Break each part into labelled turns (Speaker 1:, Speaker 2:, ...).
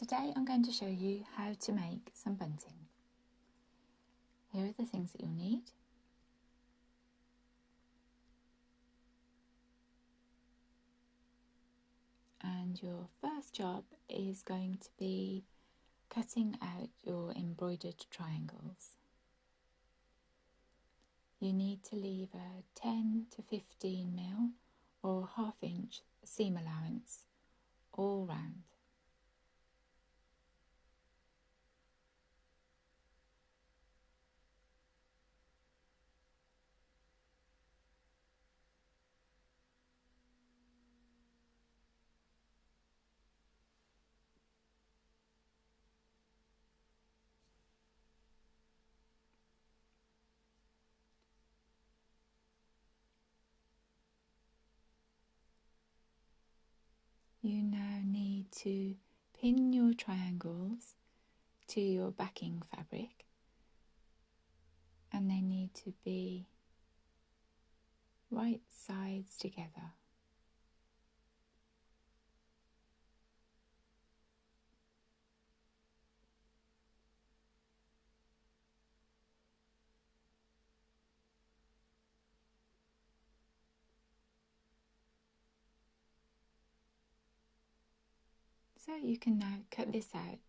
Speaker 1: Today I'm going to show you how to make some bunting. Here are the things that you'll need. And your first job is going to be cutting out your embroidered triangles. You need to leave a 10 to 15mm or half-inch seam allowance all round. You now need to pin your triangles to your backing fabric, and they need to be right sides together. So you can now cut this out,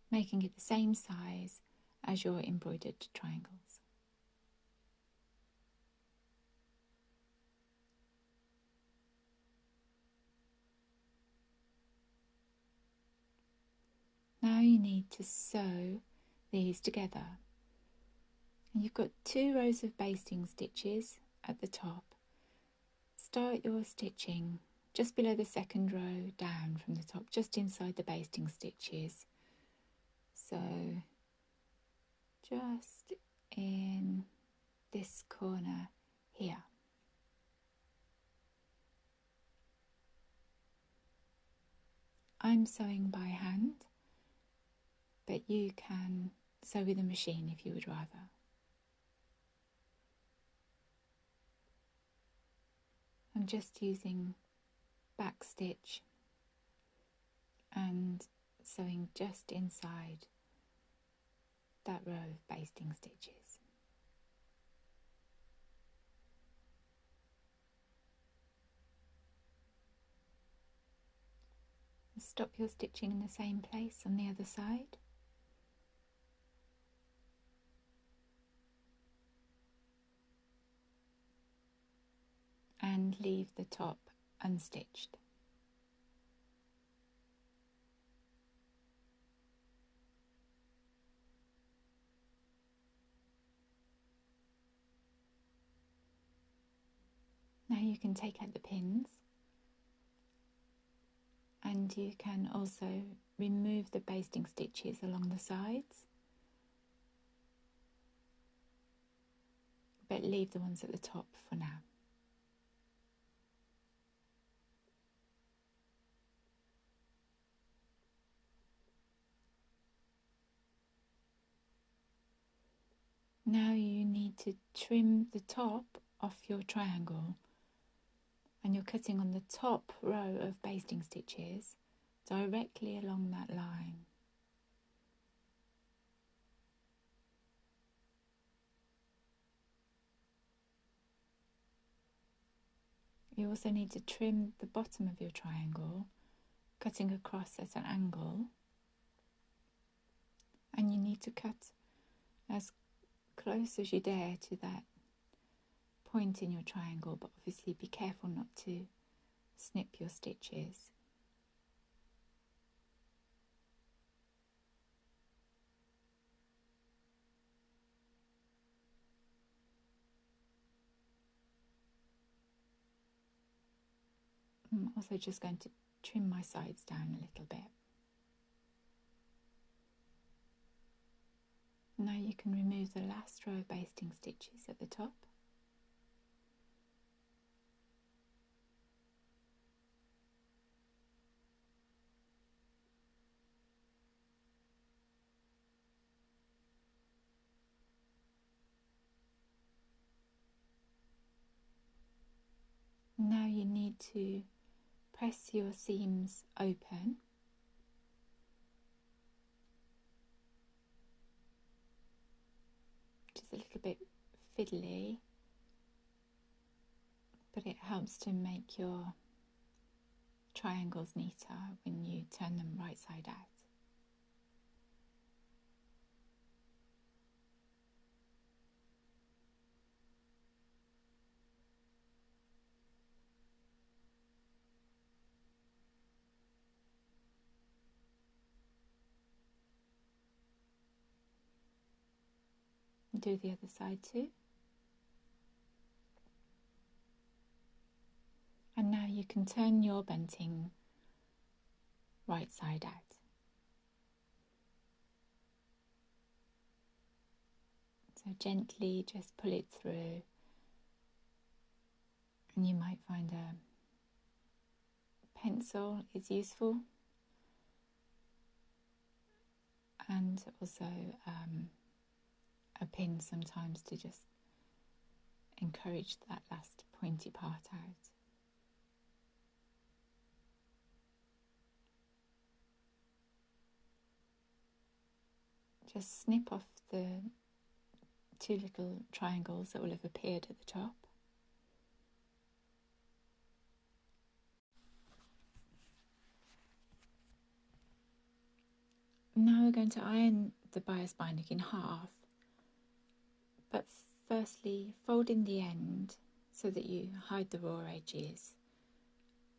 Speaker 1: making it the same size as your embroidered triangles. Now you need to sew these together. And you've got 2 rows of basting stitches at the top. Start your stitching just below the second row down from the top, just inside the basting stitches. So just in this corner here. I'm sewing by hand, but you can sew with a machine if you would rather. I'm just using back stitch and sewing just inside that row of basting stitches. Stop your stitching in the same place on the other side. And leave the top unstitched. Now you can take out the pins, and you can also remove the basting stitches along the sides, but leave the ones at the top for now. Now you need to trim the top off your triangle, and you're cutting on the top row of basting stitches directly along that line. You also need to trim the bottom of your triangle, cutting across at an angle, and you need to cut as close as you dare to that point in your triangle, but obviously be careful not to snip your stitches. I'm also just going to trim my sides down a little bit. Now you can remove the last row of basting stitches at the top. Now you need to press your seams open fiddly, but it helps to make your triangles neater when you turn them right side out. Do the other side too. And now you can turn your bunting right side out. So gently just pull it through, and you might find a pencil is useful, and also a pin sometimes to just encourage that last pointy part out. Just snip off the two little triangles that will have appeared at the top. Now we're going to iron the bias binding in half, but firstly fold in the end so that you hide the raw edges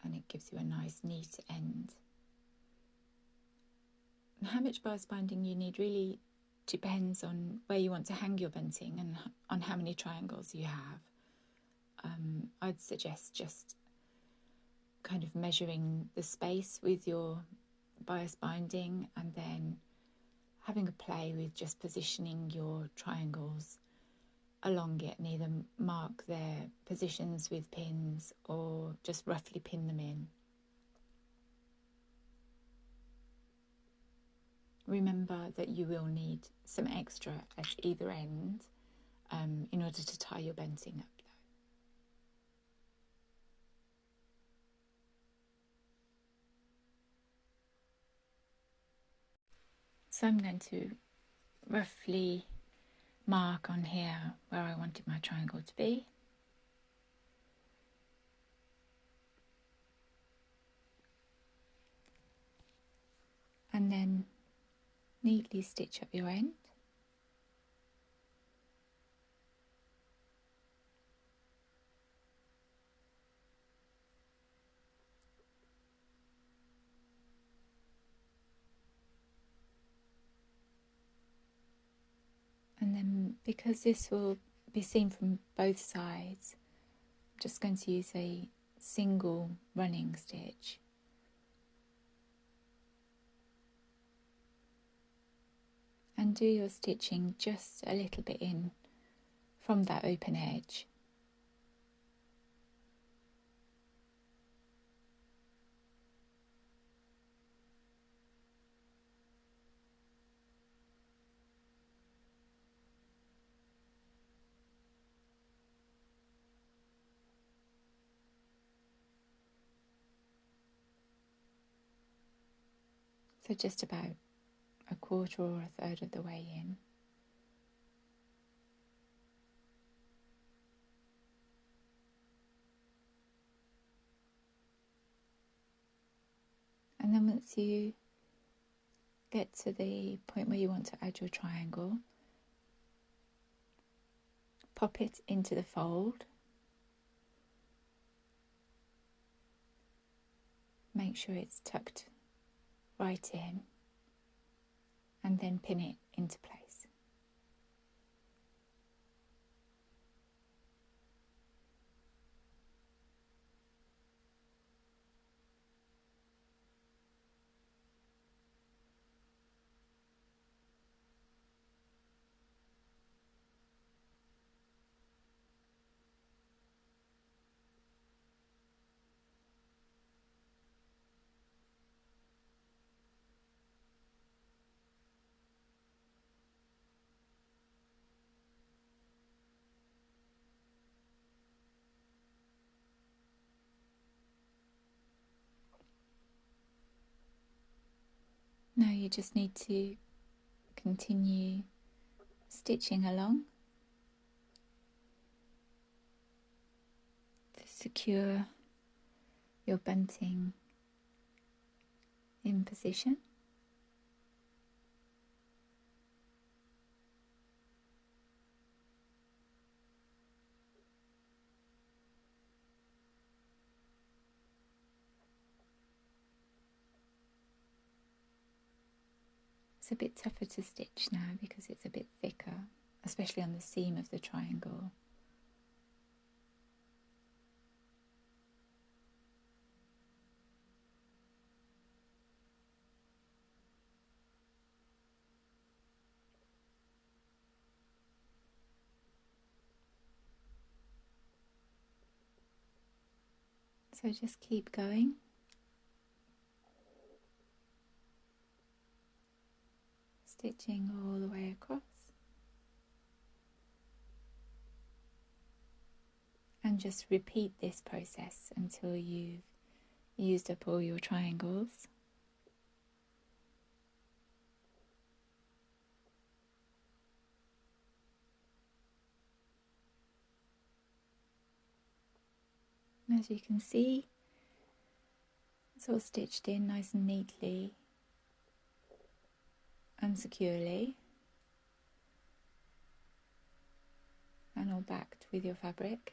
Speaker 1: and it gives you a nice neat end. And how much bias binding you need really depends on where you want to hang your bunting and on how many triangles you have. I'd suggest just kind of measuring the space with your bias binding and then having a play with just positioning your triangles along it, and either mark their positions with pins or just roughly pin them in. Remember that you will need some extra at either end in order to tie your bunting up though. So I'm going to roughly mark on here where I wanted my triangle to be. And then neatly stitch up your end. And then, because this will be seen from both sides, I'm just going to use a single running stitch. And do your stitching just a little bit in from that open edge. So just about a quarter or a third of the way in. And then once you get to the point where you want to add your triangle, pop it into the fold. Make sure it's tucked right in, and then pin it into place. Now you just need to continue stitching along. secure your bunting in position. It's a bit tougher to stitch now because it's a bit thicker, especially on the seam of the triangle. So just keep going. Stitching all the way across. And just repeat this process until you've used up all your triangles. As you can see, it's all stitched in nice and neatly and securely, and all backed with your fabric.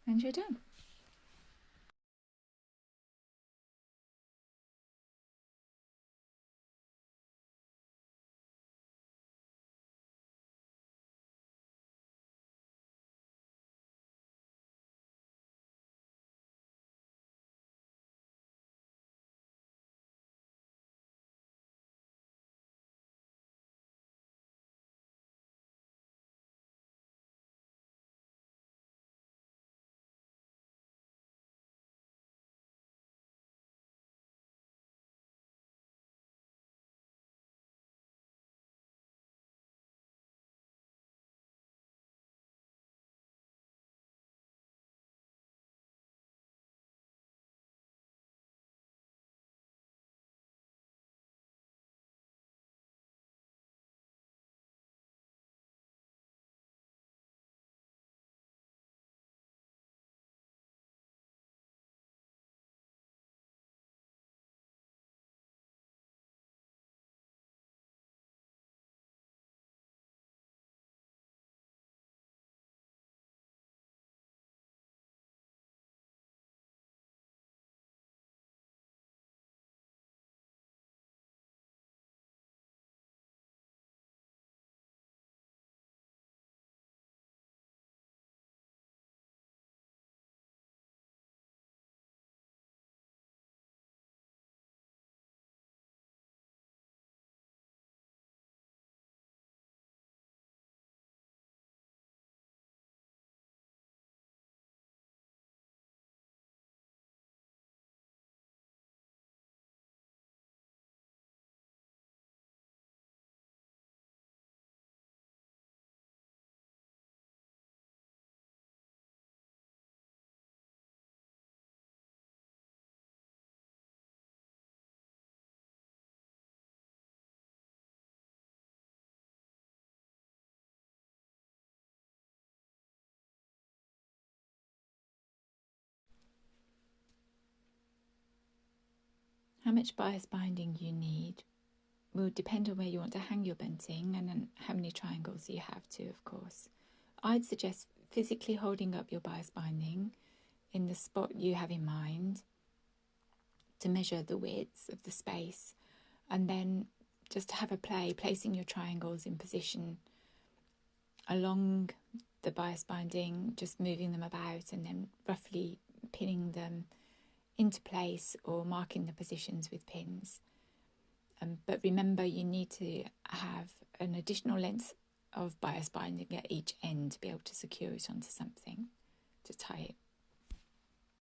Speaker 1: And you're done. How much bias binding you need will depend on where you want to hang your bunting and then how many triangles you have to, of course. I'd suggest physically holding up your bias binding in the spot you have in mind to measure the width of the space, and then just have a play placing your triangles in position along the bias binding, just moving them about and then roughly pinning them into place or marking the positions with pins. But remember, you need to have an additional length of bias binding at each end to be able to secure it onto something to tie it